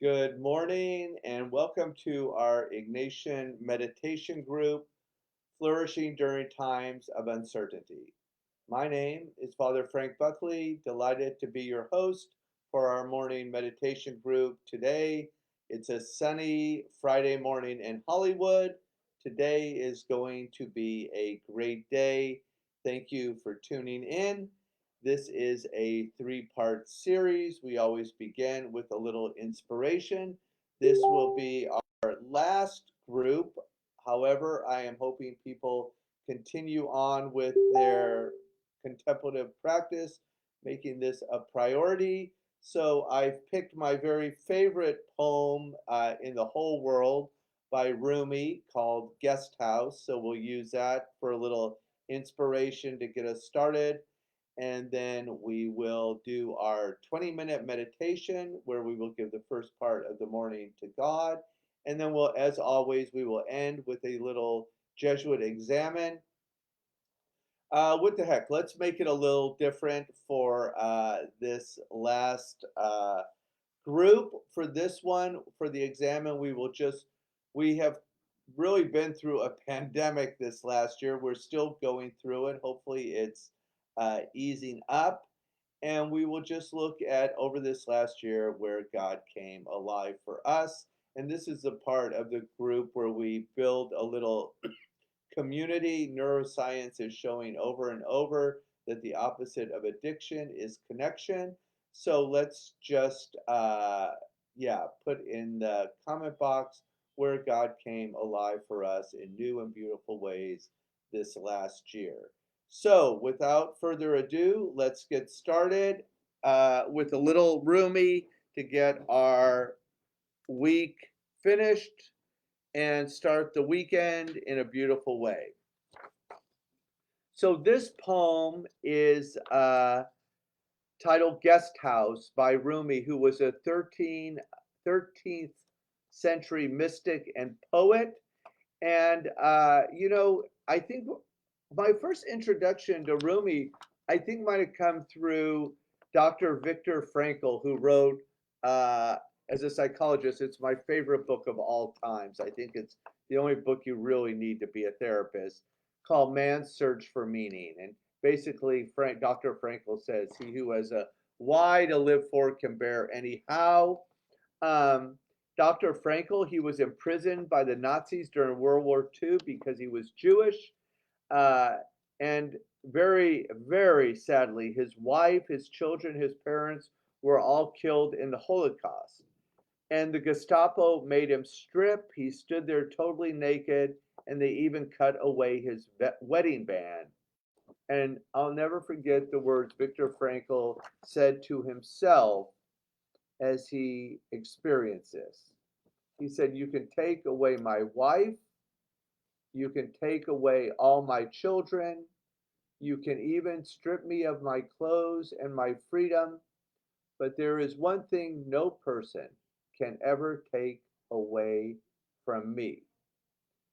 Good morning and welcome to our Ignatian meditation group, Flourishing During Times of Uncertainty. My name is Father Frank Buckley, delighted to be your host for our morning meditation group. Today, it's a sunny Friday morning in Hollywood. Today is going to be a great day. Thank you for tuning in. This is a three-part series. We always begin with a little inspiration. This will be our last group. However, I am hoping people continue on with their contemplative practice, making this a priority. So I've picked my very favorite poem in the whole world by Rumi called Guest House. So we'll use that for a little inspiration to get us started. And then we will do our 20-minute meditation where we will give the first part of the morning to God. And then we'll, as always, we will end with a little Jesuit examine. What the heck? Let's make it a little different for this last group. For this one, for the examine, we have really been through a pandemic this last year. We're still going through it. Hopefully, it's easing up. And we will just look at over this last year where God came alive for us. And this is the part of the group where we build a little community. Neuroscience is showing over and over that the opposite of addiction is connection. So let's just, put in the comment box where God came alive for us in new and beautiful ways this last year. So without further ado, let's get started with a little Rumi to get our week finished and start the weekend in a beautiful way. So this poem is titled Guest House by Rumi, who was a 13th century mystic and poet. And, I think my first introduction to Rumi, I think might have come through Dr. Viktor Frankl, who wrote, as a psychologist, it's my favorite book of all times. I think it's the only book you really need to be a therapist, called Man's Search for Meaning. And basically, Dr. Frankl says, he who has a why to live for can bear any how. Um, Dr. Frankl, he was imprisoned by the Nazis during World War II because he was Jewish. Uh, and very, very sadly, his wife, his children, his parents were all killed in the Holocaust. And the Gestapo made him strip. He stood there totally naked, and they even cut away his wedding band. And I'll never forget the words Viktor Frankl said to himself as he experienced this. He said, "You can take away my wife, you can take away all my children, you can even strip me of my clothes and my freedom, but there is one thing no person can ever take away from me,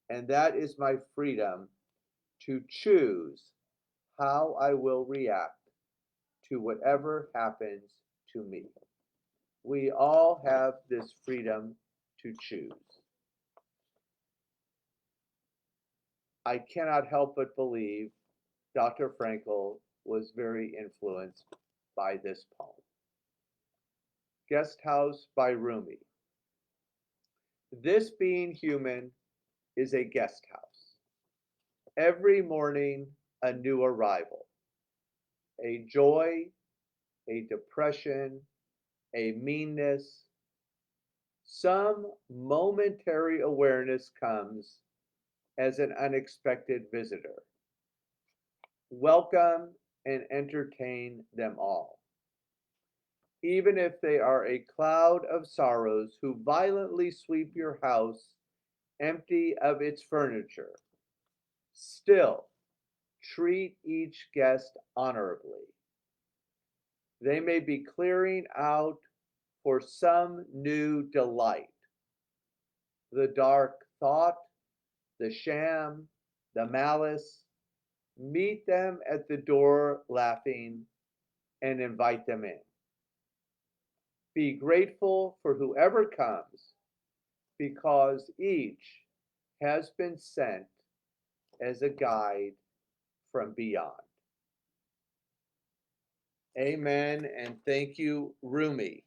and that is my freedom to choose how I will react to whatever happens to me." We all have this freedom to choose. I cannot help but believe Dr. Frankl was very influenced by this poem. Guest House by Rumi. This being human is a guest house. Every morning, a new arrival. A joy, a depression, a meanness. Some momentary awareness comes as an unexpected visitor. Welcome and entertain them all, even if they are a cloud of sorrows who violently sweep your house empty of its furniture. Still, treat each guest honorably. They may be clearing out for some new delight. The dark thought, the sham, the malice, meet them at the door laughing and invite them in. Be grateful for whoever comes because each has been sent as a guide from beyond. Amen, and thank you, Rumi.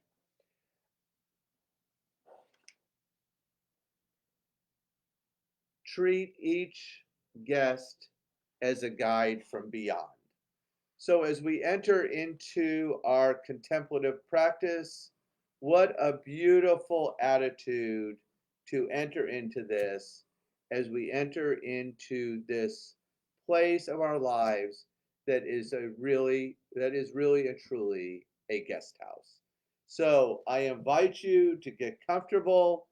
Treat each guest as a guide from beyond. So, as we enter into our contemplative practice, what a beautiful attitude to enter into this as we enter into this place of our lives that is really and truly a guest house. So, I invite you to get comfortable,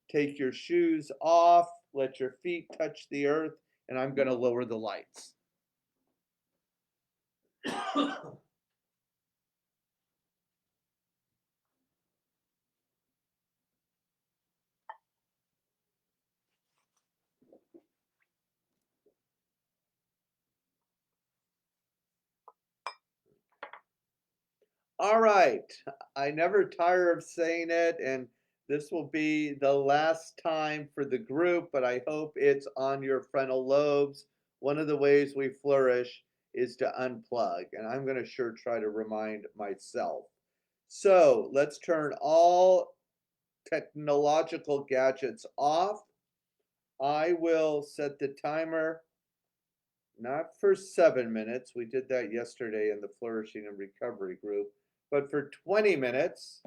take your shoes off, let your feet touch the earth, and I'm going to lower the lights. All right. I never tire of saying it, and this will be the last time for the group, but I hope it's on your frontal lobes. One of the ways we flourish is to unplug, and I'm going to sure try to remind myself. So let's turn all technological gadgets off. I will set the timer not for 7 minutes. We did that yesterday in the Flourishing and Recovery group, but for 20 minutes.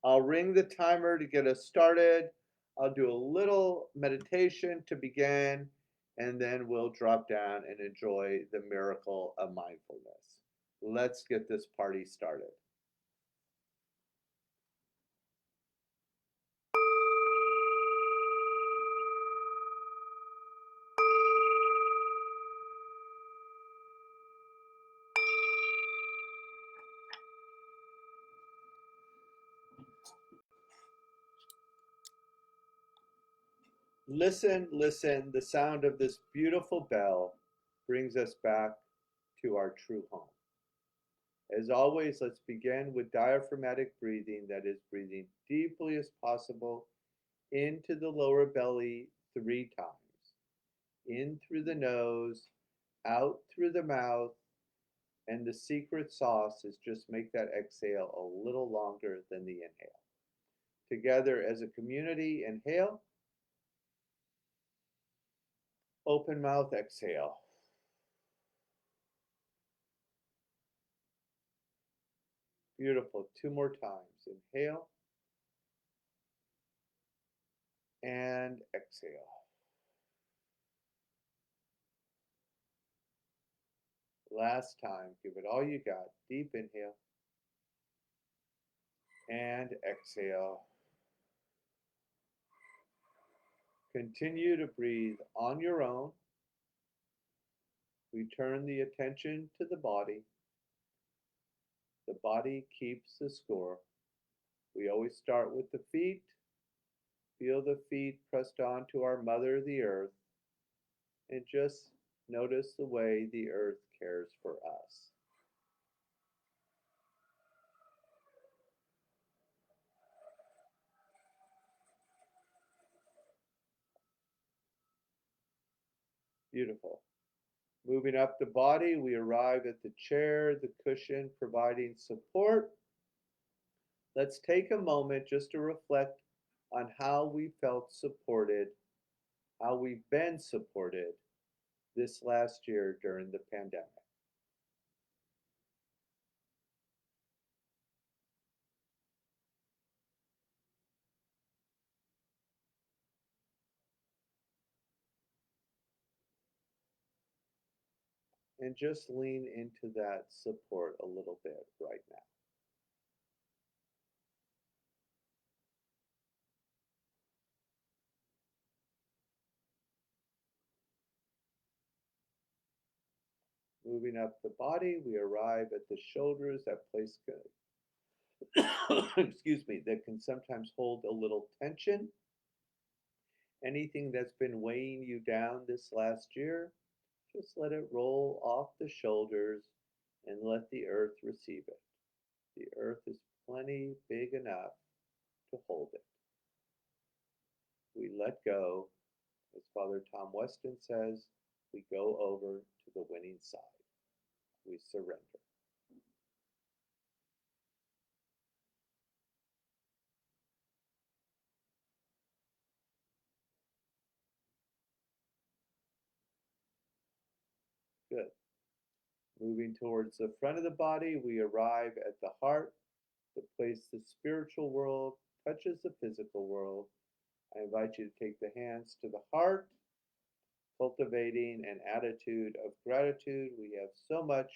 I'll ring the timer to get us started. I'll do a little meditation to begin, and then we'll drop down and enjoy the miracle of mindfulness. Let's get this party started. Listen, listen, the sound of this beautiful bell brings us back to our true home. As always, let's begin with diaphragmatic breathing, that is, breathing deeply as possible into the lower belly 3 times. In through the nose, out through the mouth, and the secret sauce is just make that exhale a little longer than the inhale. Together as a community, inhale. Open mouth, exhale. Beautiful. 2 more times. Inhale and exhale. Last time. Give it all you got. Deep inhale and exhale. Continue to breathe on your own. We turn the attention to the body. The body keeps the score. We always start with the feet. Feel the feet pressed onto our mother, the earth, and just notice the way the earth cares for us. Beautiful. Moving up the body, we arrive at the chair, the cushion, providing support. Let's take a moment just to reflect on how we felt supported, how we've been supported this last year during the pandemic. And just lean into that support a little bit right now. Moving up the body, we arrive at the shoulders, that place excuse me, that can sometimes hold a little tension. Anything that's been weighing you down this last year, just let it roll off the shoulders and let the earth receive it. The earth is plenty big enough to hold it. We let go. As Father Tom Weston says, we go over to the winning side. We surrender. Good. Moving towards the front of the body, we arrive at the heart, the place the spiritual world touches the physical world. I invite you to take the hands to the heart, cultivating an attitude of gratitude. We have so much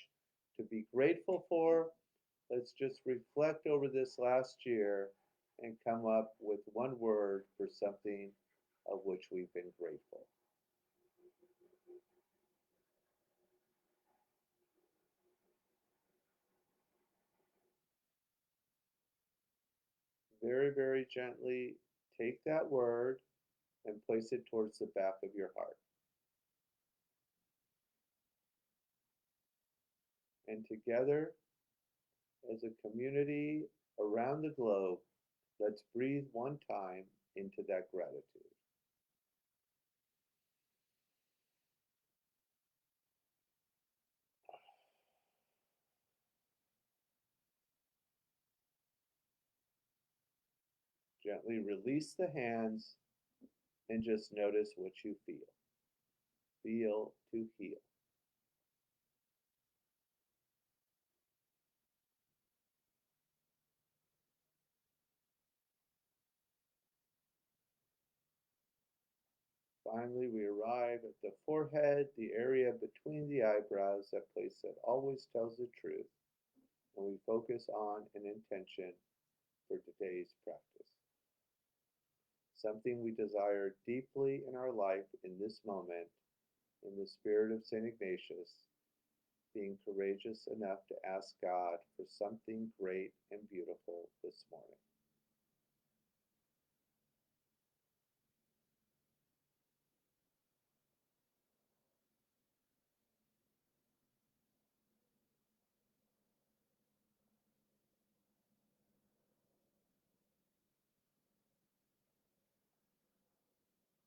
to be grateful for. Let's just reflect over this last year and come up with one word for something of which we've been grateful. Very, very gently take that word and place it towards the back of your heart. And together, as a community around the globe, let's breathe one time into that gratitude. Gently release the hands and just notice what you feel. Feel to heal. Finally, we arrive at the forehead, the area between the eyebrows, that place that always tells the truth, and we focus on an intention for today's practice. Something we desire deeply in our life in this moment, in the spirit of St. Ignatius, being courageous enough to ask God for something great and beautiful this morning.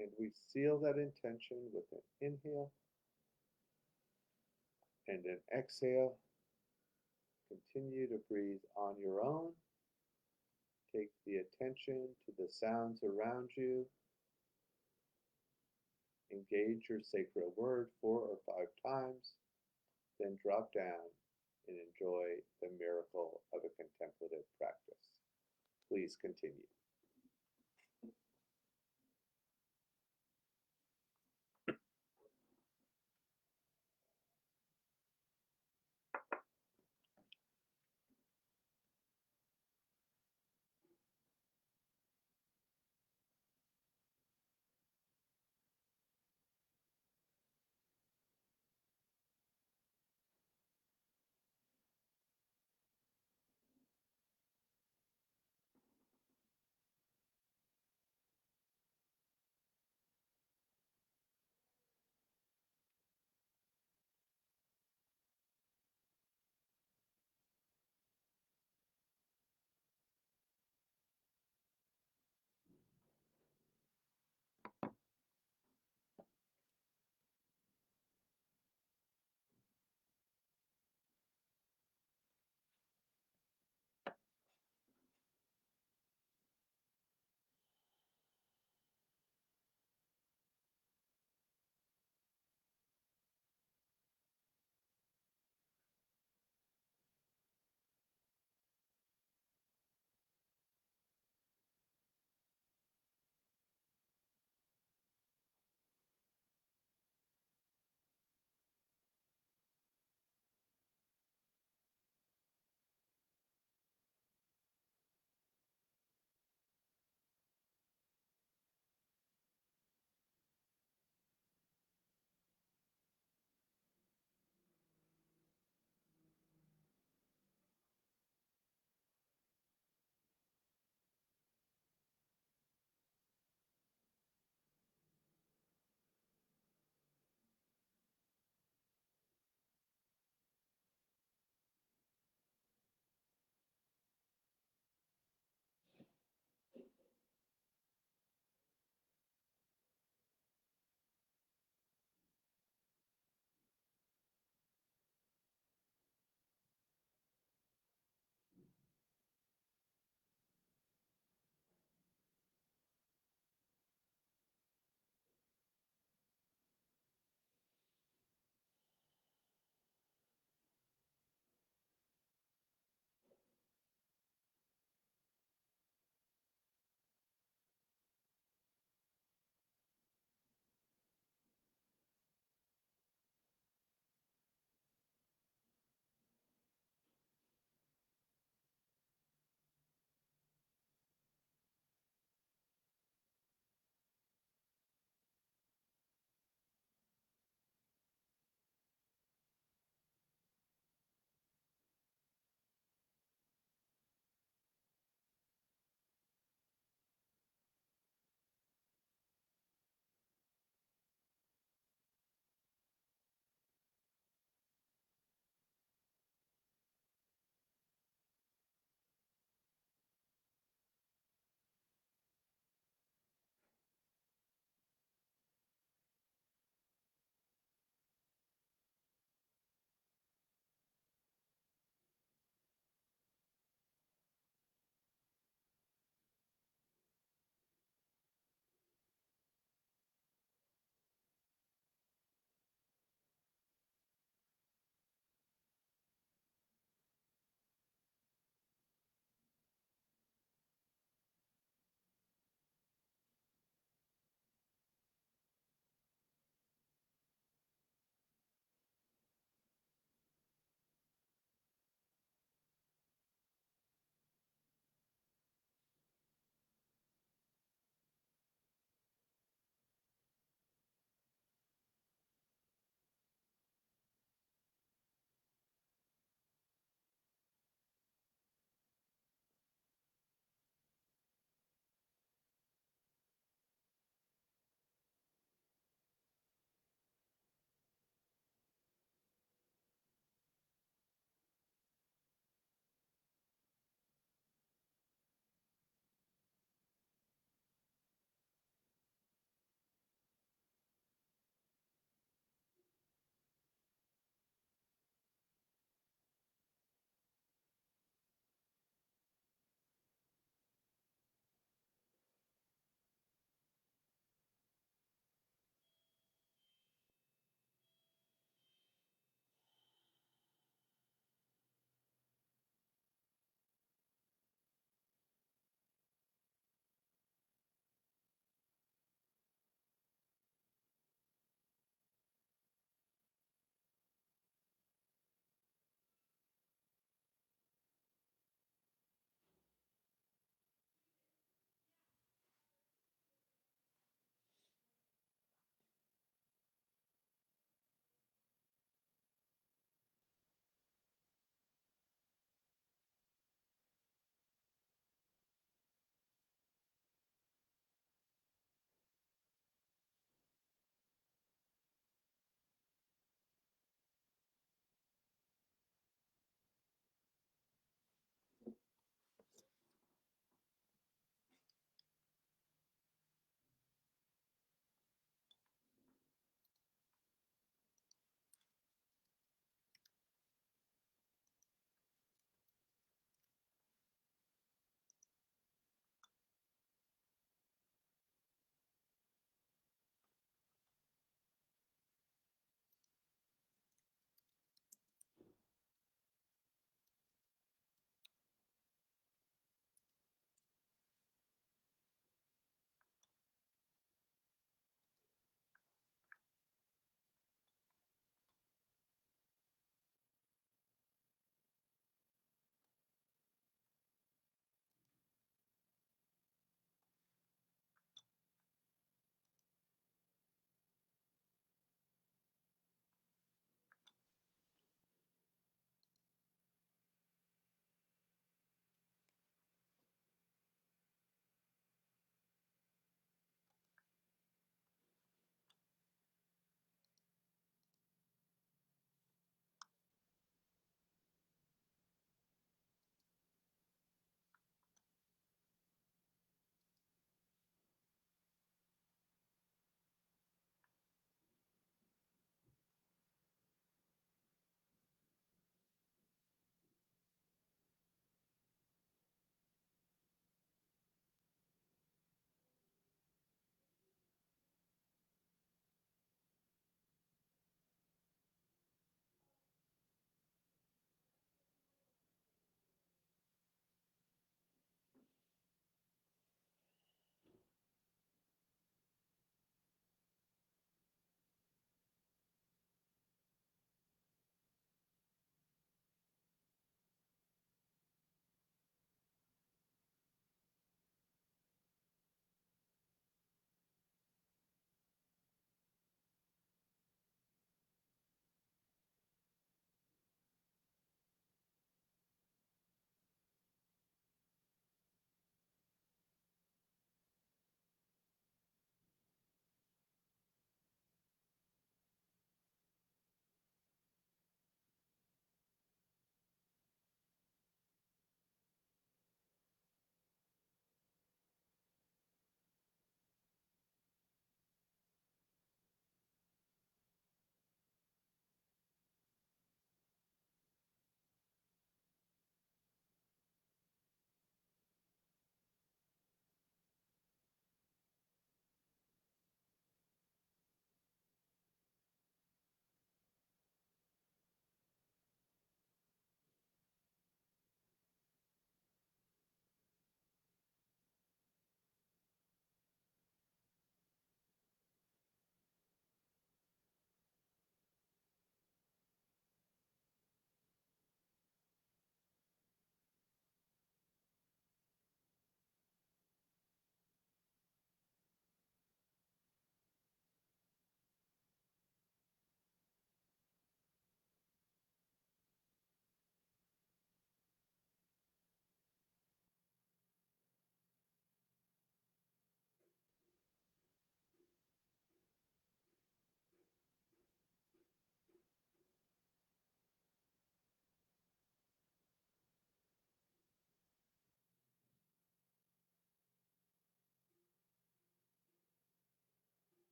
And we seal that intention with an inhale and an exhale. Continue to breathe on your own. Take the attention to the sounds around you. Engage your sacred word 4 or 5 times, then drop down and enjoy the miracle of a contemplative practice. Please continue.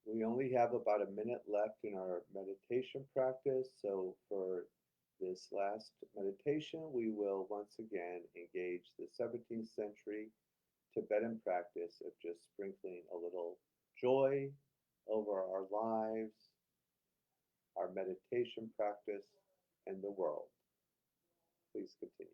We only have about a minute left in our meditation practice, so for this last meditation, we will once again engage the 17th century Tibetan practice of just sprinkling a little joy over our lives, our meditation practice, and the world. Please continue.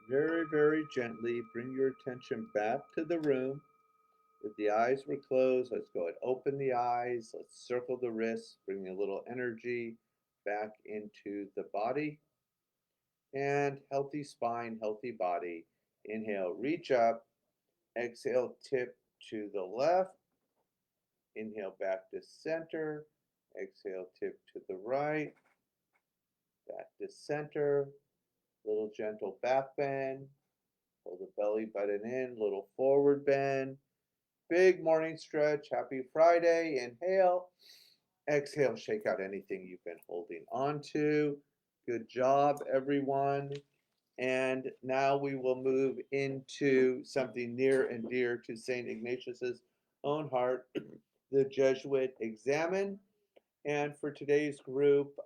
Very, very gently bring your attention back to the room. If the eyes were closed, let's go ahead. Open the eyes. Let's circle the wrists, bring a little energy back into the body. And healthy spine, healthy body. Inhale, reach up. Exhale, tip to the left. Inhale, back to center. Exhale, tip to the right. Back to center. Little gentle back bend. Pull the belly button in, little forward bend. Big morning stretch. Happy Friday. Inhale. Exhale, shake out anything you've been holding on to. Good job, everyone. And now we will move into something near and dear to St. Ignatius's own heart, the Jesuit Examen. And for today's group,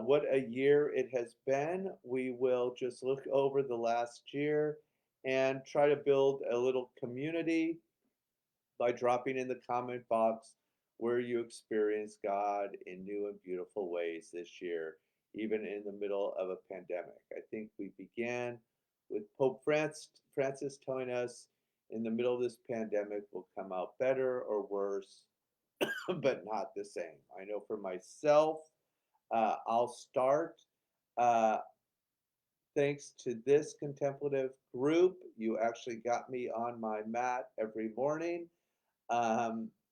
what a year it has been. We will just look over the last year and try to build a little community by dropping in the comment box where you experience God in new and beautiful ways this year, even in the middle of a pandemic. I think we began with Pope Francis telling us in the middle of this pandemic we'll come out better or worse, but not the same. I know for myself, I'll start. Uh, Thanks to this contemplative group, you actually got me on my mat every morning,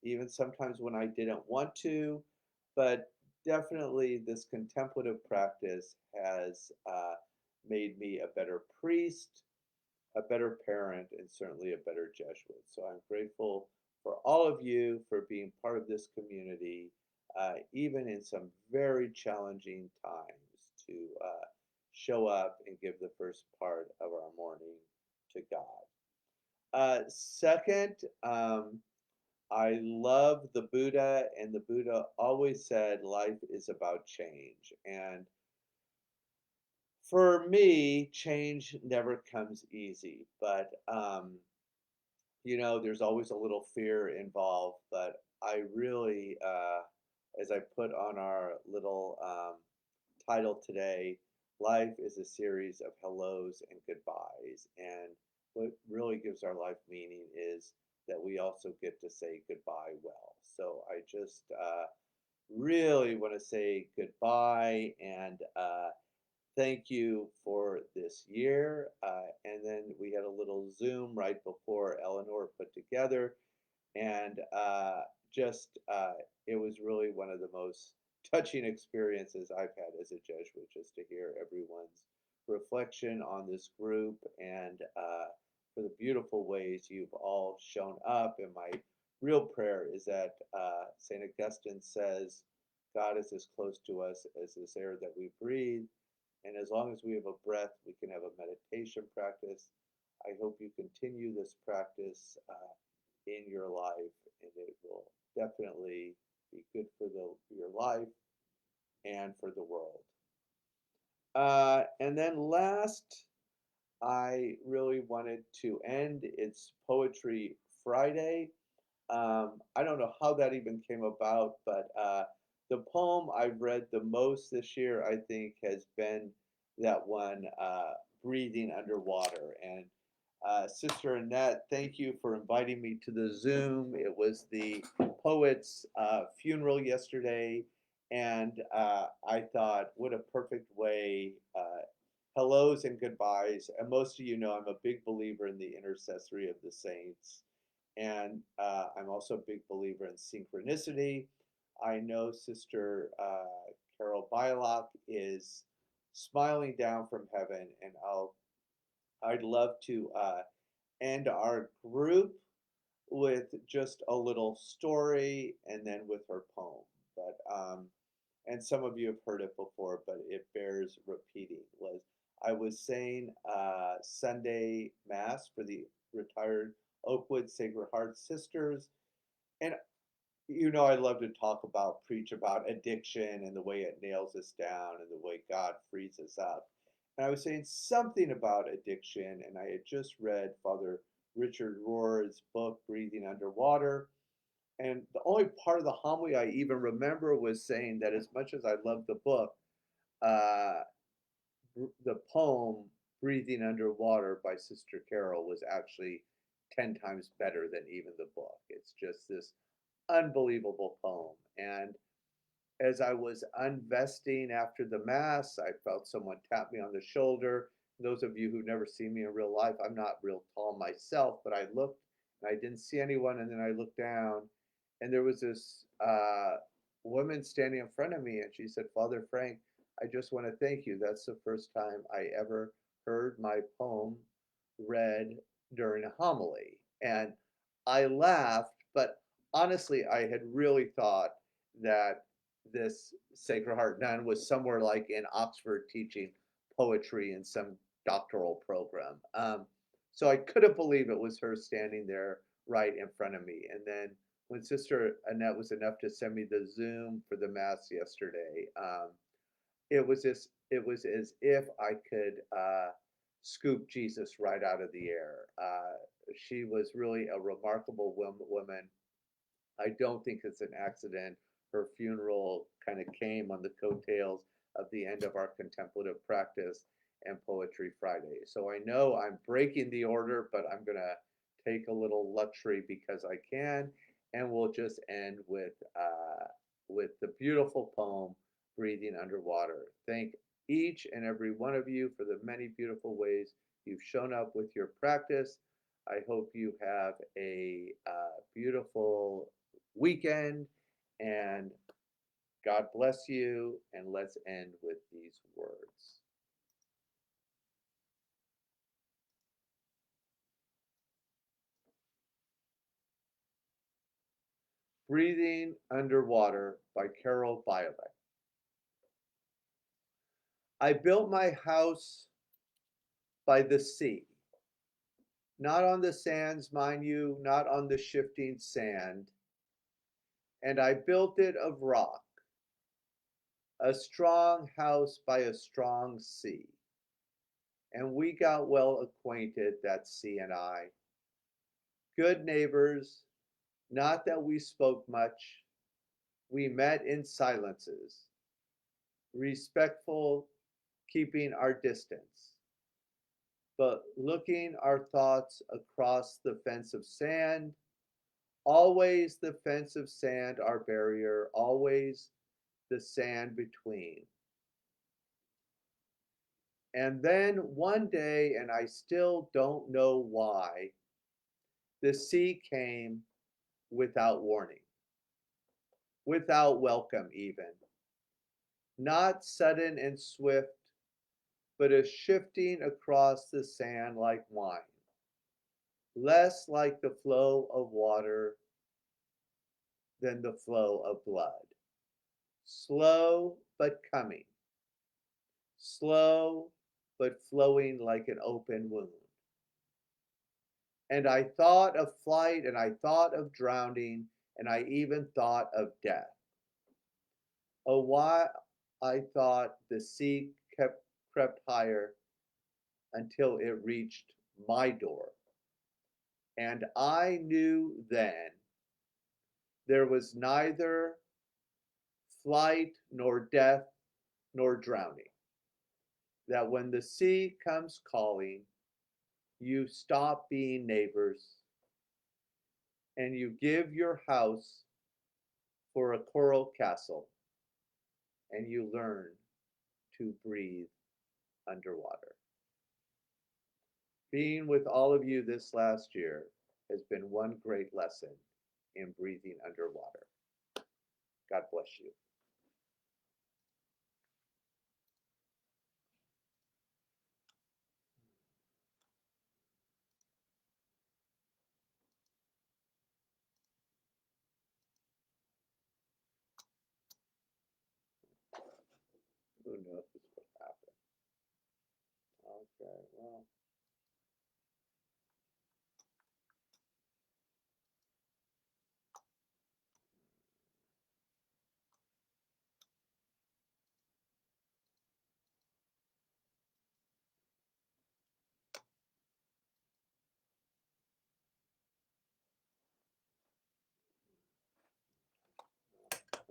even sometimes when I didn't want to. But definitely, this contemplative practice has made me a better priest, a better parent, and certainly a better Jesuit. So I'm grateful for all of you for being part of this community. even in some very challenging times, to show up and give the first part of our morning to God. Second, I love the Buddha, and the Buddha always said life is about change. And for me, change never comes easy, but there's always a little fear involved. But I really, as I put on our little title today, life is a series of hellos and goodbyes. And what really gives our life meaning is that we also get to say goodbye well. So I just really want to say goodbye and thank you for this year. And then we had a little Zoom right before Eleanor put together, and just it was really one of the most touching experiences I've had as a Jesuit, just to hear everyone's reflection on this group and for the beautiful ways you've all shown up. And my real prayer is that St. Augustine says, God is as close to us as this air that we breathe. And as long as we have a breath, we can have a meditation practice. I hope you continue this practice in your life, and it will definitely be good for your life and for the world. And then last, I really wanted to end. It's Poetry Friday. I don't know how that even came about, but the poem I've read the most this year, I think, has been that one, Breathing Underwater. And Sister Annette, thank you for inviting me to the Zoom. It was the poet's funeral yesterday, and I thought, what a perfect way. Hellos and goodbyes. And most of you know I'm a big believer in the intercessory of the saints. And I'm also a big believer in synchronicity. I know Sister Carol Bylock is smiling down from heaven, and I'd love to end our group with just a little story and then with her poem. But and some of you have heard it before, but it bears repeating. I was saying Sunday Mass for the retired Oakwood Sacred Heart Sisters, and I love to preach about addiction and the way it nails us down and the way God frees us up. And I was saying something about addiction, and I had just read Father Richard Rohr's book, Breathing Underwater. And the only part of the homily I even remember was saying that as much as I loved the book, uh, the poem Breathing Underwater by Sister Carol was actually 10 times better than even the book. It's just this unbelievable poem. And as I was unvesting after the Mass, I felt someone tap me on the shoulder. Those of you who've never seen me in real life, I'm not real tall myself, but I looked and I didn't see anyone. And then I looked down, and there was this woman standing in front of me, and she said, Father Frank, I just want to thank you. That's the first time I ever heard my poem read during a homily. And I laughed, but honestly, I had really thought that this Sacred Heart nun was somewhere like in Oxford teaching poetry in some doctoral program. So I couldn't believe it was her standing there right in front of me. And then when Sister Annette was enough to send me the Zoom for the Mass yesterday, it was as if I could scoop Jesus right out of the air. She was really a remarkable woman. I don't think it's an accident. Her funeral kind of came on the coattails of the end of our contemplative practice and Poetry Friday. So I know I'm breaking the order, but I'm going to take a little luxury because I can, and we'll just end with the beautiful poem, Breathing Underwater. Thank each and every one of you for the many beautiful ways you've shown up with your practice. I hope you have a beautiful weekend, and God bless you. And let's end with these words. Breathing Underwater by Carol Violet. I built my house by the sea, not on the sands, mind you, not on the shifting sand. And I built it of rock, a strong house by a strong sea. And we got well acquainted, that sea and I. Good neighbors, not that we spoke much. We met in silences, respectful, keeping our distance, but looking our thoughts across the fence of sand, always the fence of sand our barrier, always the sand between. And then one day, and I still don't know why, the sea came without warning, without welcome even. Not sudden and swift, but a shifting across the sand like wine, less like the flow of water than the flow of blood. Slow but coming, slow but flowing like an open wound. And I thought of flight, and I thought of drowning, and I even thought of death. Oh, why I thought the sea crept higher until it reached my door. And I knew then there was neither flight nor death nor drowning. That when the sea comes calling, you stop being neighbors and you give your house for a coral castle and you learn to breathe underwater. Being with all of you this last year has been one great lesson in breathing underwater. God bless you. Who knows what happened? Okay, well.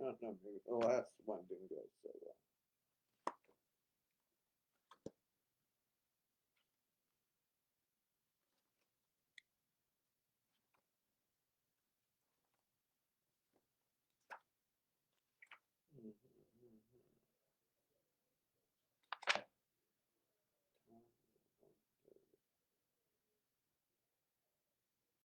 I don't know, maybe the last one didn't go so